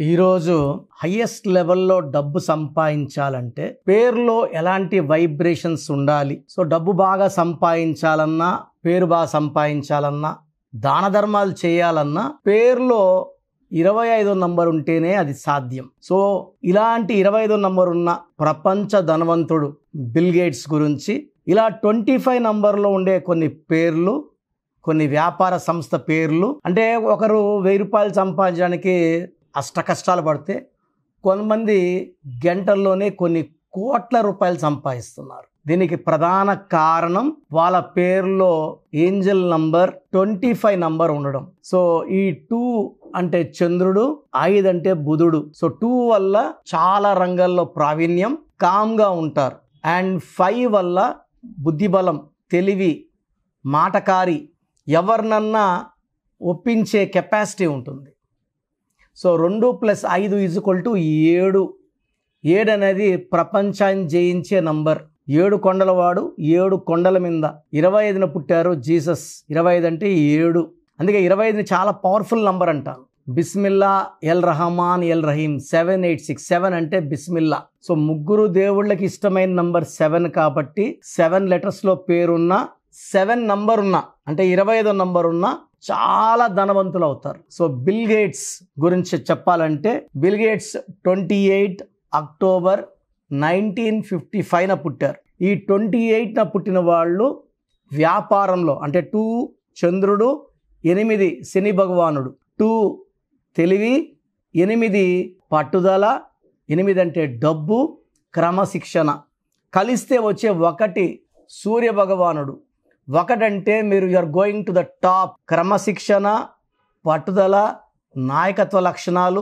ఈరోజు హైయెస్ట్ లెవెల్లో డబ్బు సంపాదించాలంటే పేరులో ఎలాంటి వైబ్రేషన్స్ ఉండాలి. సో డబ్బు బాగా సంపాదించాలన్నా, పేరు బాగా సంపాదించాలన్నా, దాన ధర్మాలు చేయాలన్నా పేరులో 25వ నంబర్ ఉంటేనే అది సాధ్యం. సో ఇలాంటి 25వ నంబర్ ఉన్న ప్రపంచ ధనవంతుడు బిల్ గేట్స్ గురించి, ఇలా 25 నంబర్లో ఉండే కొన్ని పేర్లు, కొన్ని వ్యాపార సంస్థ పేర్లు, అంటే ఒకరు 1000 రూపాయలు సంపాదించడానికి అష్ట కష్టాలు పడితే కొంతమంది గంటల్లోనే కొన్ని కోట్ల రూపాయలు సంపాదిస్తున్నారు. దీనికి ప్రధాన కారణం వాళ్ళ పేరులో ఏంజల్ నంబర్ 25 నంబర్ ఉండడం. సో ఈ 2 అంటే చంద్రుడు, 5 అంటే బుధుడు. సో 2 వల్ల చాలా రంగాల్లో ప్రావీణ్యం, కామ్గా ఉంటారు. అండ్ 5 వల్ల బుద్ధిబలం, తెలివి, మాటకారి, ఎవరినన్నా ఒప్పించే కెపాసిటీ ఉంటుంది. సో 2 + 5 = 7. 7 అనేది ప్రపంచాన్ని జయించే నంబర్. 7 కొండలవాడు, 7 కొండల మీద. 25న పుట్టారు జీసస్. 25 అంటే 7. అందుకే 25ని చాలా పవర్ఫుల్ నంబర్ అంటాను. Bismillah, L Rahman, L Rahim. 786. 7 అంటే బిస్మిల్లా. సో ముగ్గురు దేవుళ్ళకి ఇష్టమైన నంబర్ 7 కాబట్టి 7 లెటర్స్లో పేరున్న, 7 నంబర్ ఉన్న, అంటే 25వ నంబర్ ఉన్న చాలా ధనవంతులు అవుతారు. సో బిల్ గేట్స్ గురించి చెప్పాలంటే, బిల్ గేట్స్ 28 అక్టోబర్ 1955న పుట్టారు. ఈ 28న పుట్టిన వాళ్ళు వ్యాపారంలో, అంటే 2 చంద్రుడు, 8 శని భగవానుడు. 2 తెలివి, 8 పట్టుదల, 8 అంటే డబ్బు, క్రమశిక్షణ. కలిస్తే వచ్చే 1 సూర్య భగవానుడు. 1 అంటే మీరు you're going to the top. క్రమశిక్షణ, పట్టుదల, నాయకత్వ లక్షణాలు,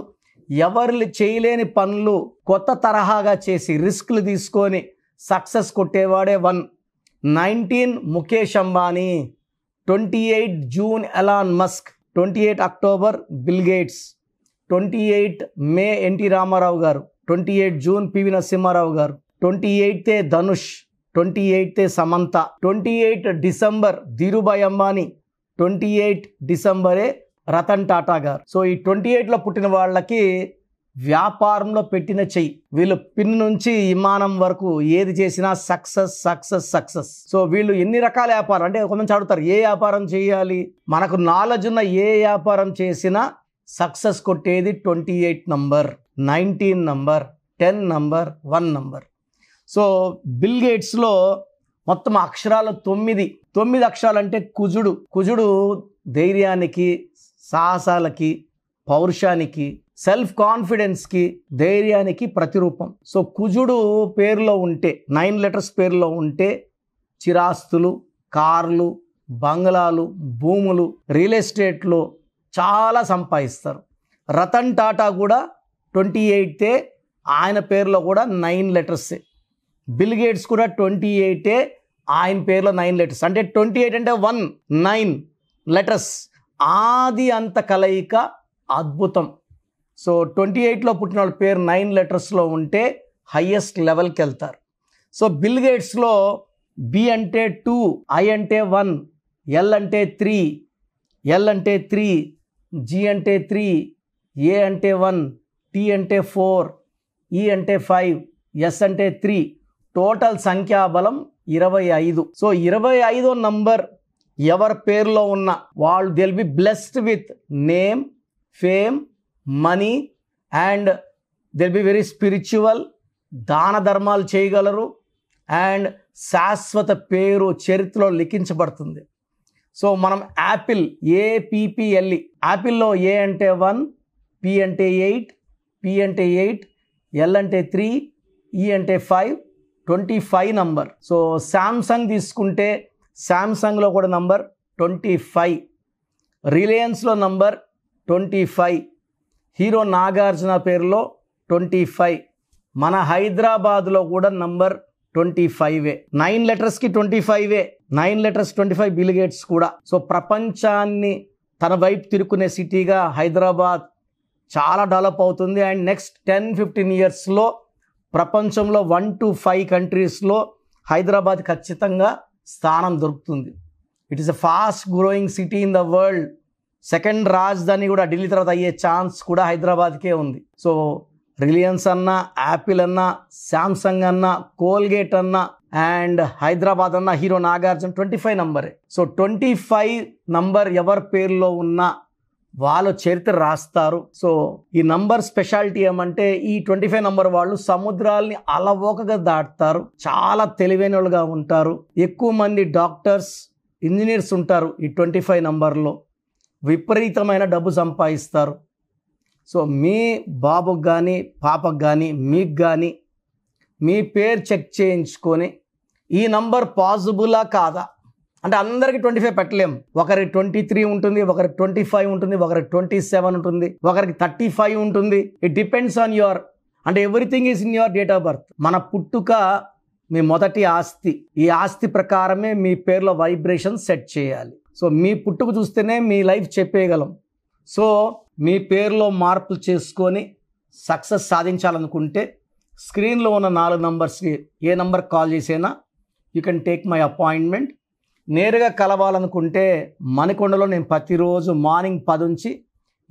ఎవరు చేయలేని పనులు కొత్త తరహాగా చేసి రిస్క్లు తీసుకొని సక్సెస్ కొట్టేవాడే 1. 19 Mukesh Ambani. 28 June Elon Musk. 28 October Bill Gates. 28 May NT Rama Rao garu. 28 June PV Narasimha Rao garu. 28 Dhanush. 28 Samantha. 28 December Dhirubhai Ambani. 28 డిసెంబరే రతన్ టాటా గారు. సో ఈ 28లో పుట్టిన వాళ్ళకి వ్యాపారంలో పెట్టిన చెయ్యి. వీళ్ళు పిన్ నుంచి విమానం వరకు ఏది చేసినా సక్సెస్ సక్సెస్ సక్సెస్. సో వీళ్ళు ఎన్ని రకాల వ్యాపారం, అంటే కొంతమంది అడుగుతారు ఏ వ్యాపారం చేయాలి. మనకు నాలెడ్జ్ ఉన్న ఏ వ్యాపారం చేసినా సక్సెస్ కొట్టేది 28 number, 19 number, 10 number, 1 number. So Bill గేట్స్లో మొత్తం అక్షరాలు 9 అక్షరాలు. అంటే కుజుడు. కుజుడు ధైర్యానికి, సాహసాలకి, పౌరుషానికి, సెల్ఫ్ కాన్ఫిడెన్స్కి, ధైర్యానికి ప్రతిరూపం. సో కుజుడు పేరులో ఉంటే, 9 లెటర్స్ పేరులో ఉంటే చిరాస్తులు, కార్లు, బంగ్లాలు, భూములు, రియల్ ఎస్టేట్లో చాలా సంపాదిస్తారు. రతన్ టాటా కూడా 28, ఆయన పేరులో కూడా 9 లెటర్సే. బిల్ గేట్స్ కూడా 28, ఆయన పేరులో 9 లెటర్స్. అంటే 28 అంటే 1, 9 లెటర్స్. ఆది అంత కలయిక అద్భుతం. సో 28లో పుట్టిన వాళ్ళ పేరు 9 లెటర్స్లో ఉంటే హయ్యెస్ట్ లెవెల్కి వెళ్తారు. సో బిల్ గేట్స్లో బి అంటే 2, ఐ అంటే 1, ఎల్ అంటే 3, ఎల్ అంటే 3, జి అంటే 3, ఏ అంటే 1, టి అంటే 4, ఈ అంటే 5, ఎస్ అంటే 3. టోటల్ సంఖ్యాబలం 25. సో 25వ నంబర్ ఎవరి పేరులో ఉన్న వాళ్ళు they will be blessed with name, fame, money, and they will be very spiritual. దాన ధర్మాలు చేయగలరు అండ్ శాశ్వత పేరు చరిత్రలో లిఖించబడుతుంది. సో మనం యాపిల్, APPLE, యాపిల్లో ఏ అంటే 1, పి అంటే 8, పి అంటే 8, ఎల్ అంటే 3, ఈ అంటే 5, 25 నంబర్. సో శాంసంగ్ తీసుకుంటే శాంసంగ్లో కూడా నంబర్ 25. రిలయన్స్లో నంబర్ 25. హీరో నాగార్జున పేరులో 25. మన హైదరాబాద్లో కూడా నంబర్ 25. 9 లెటర్స్కి 25. 9 లెటర్స్ 25 బిల్ గేట్స్ కూడా. సో ప్రపంచాన్ని తన వైపు తిరుక్కునే సిటీగా హైదరాబాద్ చాలా డెవలప్ అవుతుంది. అండ్ నెక్స్ట్ 10-15 ఇయర్స్లో ప్రపంచంలో 1 to 5 కంట్రీస్లో హైదరాబాద్ ఖచ్చితంగా స్థానం దొరుకుతుంది. It is a fast growing city in the world. Second రాజధాని కూడా ఢిల్లీ తర్వాత అయ్యే ఛాన్స్ కూడా హైదరాబాద్కే ఉంది. సో రిలయన్స్ అన్నా, యాపిల్ అన్నా, శాంసంగ్ అన్నా, కోల్గేట్ అన్నా అండ్ హైదరాబాద్ అన్న హీరో నాగార్జున 25 నంబరే. సో 25 నంబర్ ఎవరి పేరులో ఉన్నా వాళ్ళ చరిత్ర రాస్తారు. సో ఈ నంబర్ స్పెషాలిటీ ఏమంటే ఈ 25 నంబర్ వాళ్ళు సముద్రాల్ని అలవోకగా దాటుతారు, చాలా తెలివైన వాళ్ళుగా ఉంటారు. ఎక్కువ మంది డాక్టర్స్, ఇంజనీర్స్ ఉంటారు ఈ 25 నంబర్లో. విపరీతమైన డబ్బు సంపాదిస్తారు. సో మీ బాబుకు కానీ, పాపకు కానీ, మీకు కానీ మీ పేరు చెక్ చేయించుకొని ఈ నంబర్ పాసిబులా కాదా అంటే అందరికి 25 పెట్టలేం. ఒకరికి 23 ఉంటుంది, ఒకరికి 25 ఉంటుంది, ఒకరికి 27 ఉంటుంది, ఒకరికి 35 ఉంటుంది. ఇట్ డిపెండ్స్ ఆన్ యువర్ అంటే everything is in your date of birth. మన పుట్టుక మీ మొదటి ఆస్తి. ఈ ఆస్తి ప్రకారమే మీ పేరులో వైబ్రేషన్ సెట్ చేయాలి. సో మీ పుట్టుక చూస్తేనే మీ లైఫ్ చెప్పేయగలం. సో మీ పేరులో మార్పులు చేసుకొని సక్సెస్ సాధించాలనుకుంటే స్క్రీన్లో ఉన్న 4 నంబర్స్కి ఏ నంబర్ కాల్ చేసైనా you can take my appointment. నేరుగా కలవాలనుకుంటే మణికొండలో నేను ప్రతిరోజు మార్నింగ్ 10 నుంచి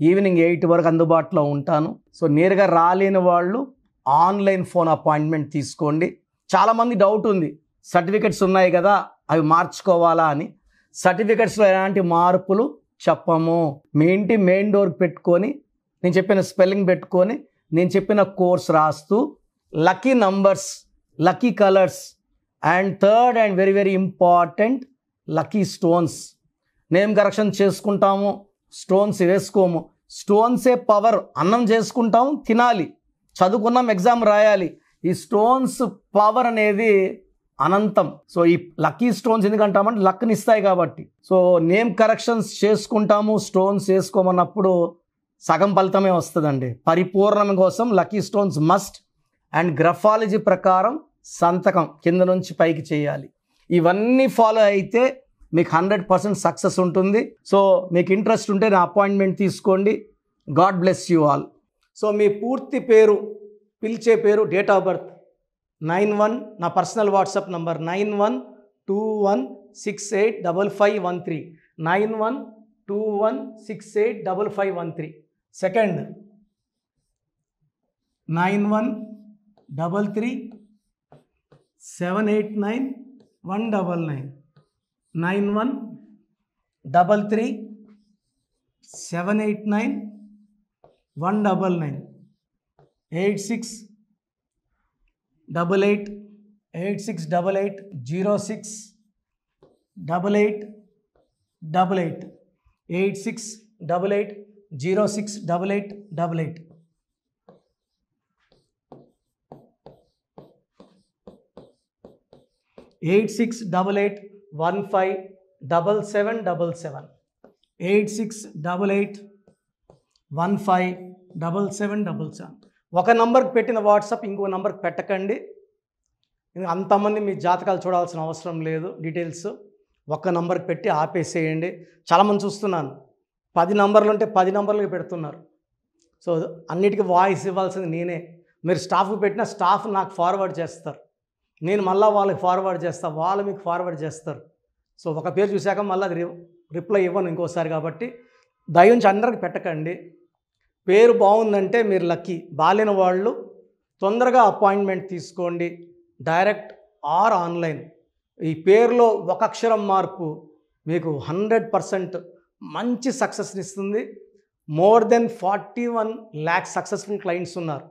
ఈవినింగ్ 8 వరకు అందుబాటులో ఉంటాను. సో నేరుగా రాలేని వాళ్ళు ఆన్లైన్ ఫోన్ అపాయింట్మెంట్ తీసుకోండి. చాలామంది డౌట్ ఉంది, సర్టిఫికెట్స్ ఉన్నాయి కదా అవి మార్చుకోవాలా అని. సర్టిఫికెట్స్లో ఎలాంటి మార్పులు చెప్పము. మీ ఇంటి మెయిన్ డోర్కి పెట్టుకొని నేను చెప్పిన స్పెల్లింగ్ పెట్టుకొని నేను చెప్పిన కోర్స్ రాస్తూ lucky numbers, lucky colours and third and very very important lucky stones name correction చేసుకుంటాము. స్టోన్స్ వేసుకోము. స్టోన్సే పవర్. అన్నం చేసుకుంటాము, తినాలి, చదువుకున్నాం, ఎగ్జామ్ రాయాలి. ఈ స్టోన్స్ పవర్ అనేది అనంతం. సో ఈ లక్కీ స్టోన్స్ ఎందుకంటామంటే లక్ని ఇస్తాయి కాబట్టి. సో నేమ్ కరెక్షన్స్ చేసుకుంటాము, స్టోన్స్ వేసుకోమన్నప్పుడు సగం ఫలితమే వస్తుందండి. పరిపూర్ణం కోసం lucky stones must. And graphology ప్రకారం సంతకం కింద నుంచి పైకి చేయాలి. ఇవన్నీ ఫాలో అయితే మీకు 100% సక్సెస్ ఉంటుంది. సో మీకు ఇంట్రెస్ట్ ఉంటే నా అపాయింట్మెంట్ తీసుకోండి. God bless you all. So మీ పూర్తి పేరు, పిలిచే పేరు, డేట్ ఆఫ్ బర్త్ 91 నా పర్సనల్ వాట్సాప్ నంబర్ 9121685513 9121685513. సెకండ్ 9133789199 9133789199 8688068888 8688068888 8688157777 8688157777. ఒక నంబర్కి పెట్టిన వాట్సాప్ ఇంకో నంబర్కి పెట్టకండి. అంతమంది మీ జాతకాలు చూడాల్సిన అవసరం లేదు. డీటెయిల్స్ ఒక్క నంబర్కి పెట్టి ఆపేసేయండి. చాలామంది చూస్తున్నాను 10 నంబర్లు ఉంటే 10 నంబర్లకి పెడుతున్నారు. సో అన్నిటికీ వాయిస్ ఇవ్వాల్సింది నేనే. మీరు స్టాఫ్కి పెట్టిన స్టాఫ్ నాకు ఫార్వర్డ్ చేస్తారు, నేను మళ్ళీ వాళ్ళకి ఫార్వర్డ్ చేస్తాను, వాళ్ళు మీకు ఫార్వర్డ్ చేస్తారు. సో ఒక పేరు చూశాక మళ్ళీ అది రిప్లై ఇవ్వను ఇంకోసారి. కాబట్టి దయించి అందరికి పెట్టకండి. పేరు బాగుందంటే మీరు లక్కీ. బాలేని వాళ్ళు తొందరగా అపాయింట్మెంట్ తీసుకోండి, డైరెక్ట్ ఆర్ ఆన్లైన్. ఈ పేరులో ఒక అక్షరం మార్పు మీకు 100% మంచి సక్సెస్ని ఇస్తుంది. More than 41 lakhs successful clients ఉన్నారు.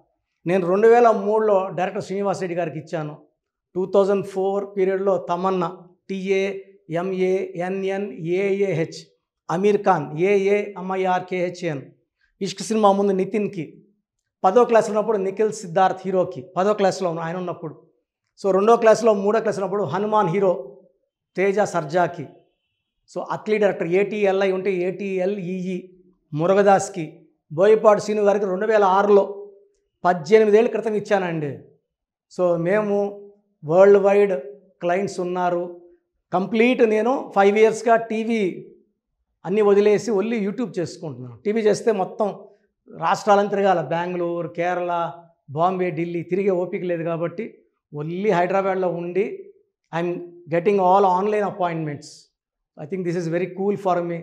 నేను 2003లో డైరెక్టర్ శ్రీనివాస్ రెడ్డి గారికి ఇచ్చాను. 2004 పీరియడ్లో తమన్నా, TAMANNAAH, అమీర్ ఖాన్, AAMIRKHAN, ఇష్క్ సినిమా ముందు నితిన్కి, 10వ క్లాస్ ఉన్నప్పుడు నిఖిల్ సిద్ధార్థ్ హీరోకి, 10వ క్లాస్లో ఆయన ఉన్నప్పుడు. సో 2వ క్లాస్లో 3వ క్లాస్ ఉన్నప్పుడు హనుమాన్ హీరో తేజ సర్జాకి. సో అట్లీ డైరెక్టర్ ATLI ఉంటే ATLEE మురుగదాస్కి, బోయపాటి శ్రీను గారికి 2006లో 18 ఏళ్ళ క్రితం ఇచ్చానండి. సో మేము వరల్డ్ వైడ్ క్లయింట్స్ ఉన్నారు. కంప్లీట్ నేను 5 yearsగా టీవీ అన్నీ వదిలేసి ఓన్లీ యూట్యూబ్ చేసుకుంటున్నాను. టీవీ చేస్తే మొత్తం రాష్ట్రాలను తిరగాల, బెంగళూరు, కేరళ, బాంబే, ఢిల్లీ తిరిగే ఓపిక లేదు. కాబట్టి ఓన్లీ హైదరాబాద్లో ఉండి I'm getting all online appointments. I think this is very cool for me.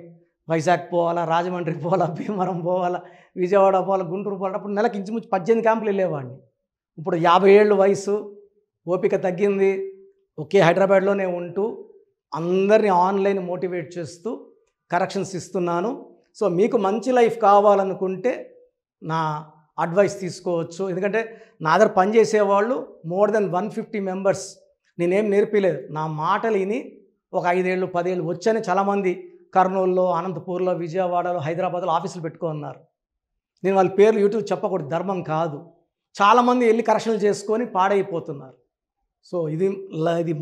Vizag పోవాలా, రాజమండ్రి పోవాలా, భీమవరం పోవాలా, విజయవాడ పోవాలా, గుంటూరు పోవాలా. అప్పుడు నెలకి ఇంచుమించు 18 క్యాంపులు వెళ్ళేవాడిని. ఇప్పుడు 50 ఏళ్ళు వయసు, ఓపిక తగ్గింది. ఒకే హైదరాబాద్లోనే ఉంటూ అందరినీ ఆన్లైన్ మోటివేట్ చేస్తూ కరెక్షన్స్ ఇస్తున్నాను. సో మీకు మంచి లైఫ్ కావాలనుకుంటే నా అడ్వైస్ తీసుకోవచ్చు. ఎందుకంటే నా దగ్గర పనిచేసేవాళ్ళు మోర్ దెన్ 150 మెంబర్స్. నేనేం నేర్పిలేదు, నా మాటలు విని ఒక 5 ఏళ్ళు 10 ఏళ్ళు వచ్చని చాలామంది కర్నూలులో, అనంతపూర్లో, విజయవాడలో, హైదరాబాద్లో ఆఫీసులు పెట్టుకున్నారు. నేను వాళ్ళ పేర్లు యూట్యూబ్ చెప్పకూడదు, ధర్మం కాదు. చాలామంది వెళ్ళి కరెక్షన్లు చేసుకొని పాడైపోతున్నారు. సో ఇది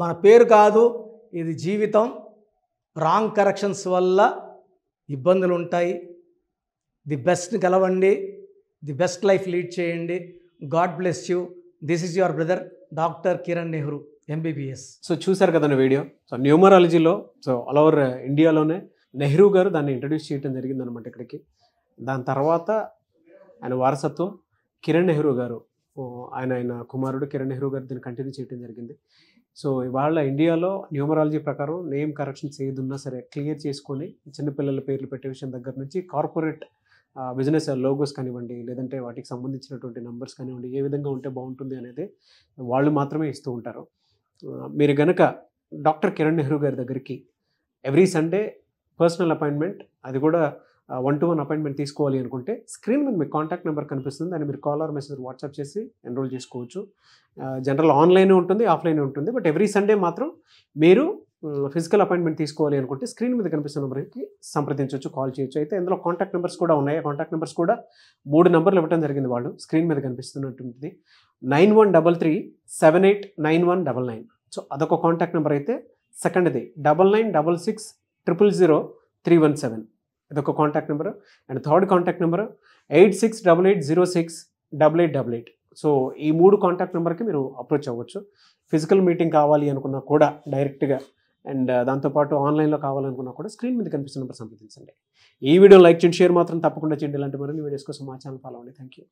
మన పేరు కాదు, ఇది జీవితం. రాంగ్ కరెక్షన్స్ వల్ల ఇబ్బందులు ఉంటాయి. ది బెస్ట్ గెలవండి, ది బెస్ట్ లైఫ్ లీడ్ చేయండి. God bless you. This is your brother doctor Kiran Nehru, MBBS. So చూసారు కదా వీడియో. సో న్యూమరాలజీలో సో ఆల్ ఓవర్ ఇండియాలోనే నెహ్రూ గారు దాన్ని ఇంట్రడ్యూస్ చేయడం జరిగిందనమాట ఇక్కడికి. దాని తర్వాత ఆయన వారసత్వం కిరణ్ నెహ్రూ గారు, ఆయన కుమారుడు కిరణ్ నెహ్రూ గారు దీన్ని కంటిన్యూ చేయడం జరిగింది. సో ఇవాళ ఇండియాలో న్యూమరాలజీ ప్రకారం నేమ్ కరెక్షన్స్ ఏదున్నా సరే క్లియర్ చేసుకొని చిన్నపిల్లల పేర్లు పెట్టే విషయం దగ్గర నుంచి కార్పొరేట్ బిజినెస్ లోగోస్ కానివ్వండి, లేదంటే వాటికి సంబంధించినటువంటి నెంబర్స్ కానివ్వండి, ఏ విధంగా ఉంటే బాగుంటుంది అనేది వాళ్ళు మాత్రమే ఇస్తూ ఉంటారు. మీరు కనుక డాక్టర్ కిరణ్ నెహ్రూ గారి దగ్గరికి ఎవ్రీ సండే పర్సనల్ అపాయింట్మెంట్, అది కూడా 1-to-1 అపాయింట్మెంట్ తీసుకోవాలి అనుకుంటే స్క్రీన్ మీద మీకు కాంటాక్ట్ నెంబర్ కనిపిస్తుంది. దాన్ని మీరు కాల్ ఆర్ మెసేజ్ వాట్సాప్ చేసి ఎన్రోల్ చేసుకోవచ్చు. జనరల్ ఆన్లైన్ ఉంటుంది, ఆఫ్లైన్ ఉంటుంది. బట్ ఎవ్రీ సండే మాత్రం మీరు ఫిజికల్ అపాయింట్మెంట్ తీసుకోవాలి అనుకుంటే స్క్రీన్ మీద కనిపిస్తున్న నెంబర్కి సంప్రదించవచ్చు, కాల్ చేయొచ్చు. అయితే ఇందులో కాంటాక్ట్ నెంబర్స్ కూడా ఉన్నాయి. కాంటాక్ట్ నెంబర్స్ కూడా 3 నెంబర్లు ఇవ్వడం జరిగింది. వాళ్ళు స్క్రీన్ మీద కనిపిస్తున్నట్టుంది 9133789199. సో అదొక కాంటాక్ట్ నెంబర్ అయితే, సెకండ్ది 9966000317, ఇదొక contact number. And third contact number 8688068888. So ఈ 3 కాంటాక్ట్ నెంబర్కి మీరు అప్రోచ్ అవ్వచ్చు. ఫిజికల్ మీటింగ్ కావాలి అనుకున్నా కూడా డైరెక్ట్గా, అండ్ దాంతోపాటు ఆన్లైన్లో కావాలనుకున్నా కూడా స్క్రీన్ మీద కనిపిస్తున్న నెంబర్ సంప్రదించండి. ఈ వీడియో లైక్ చేయండి, షేర్ మాత్రం తప్పకుండా చేయండి. ఇలాంటి మరిన్ని వీడియోస్ కోసం మా ఛానల్ ఫాలో అవ్వండి. Thank you.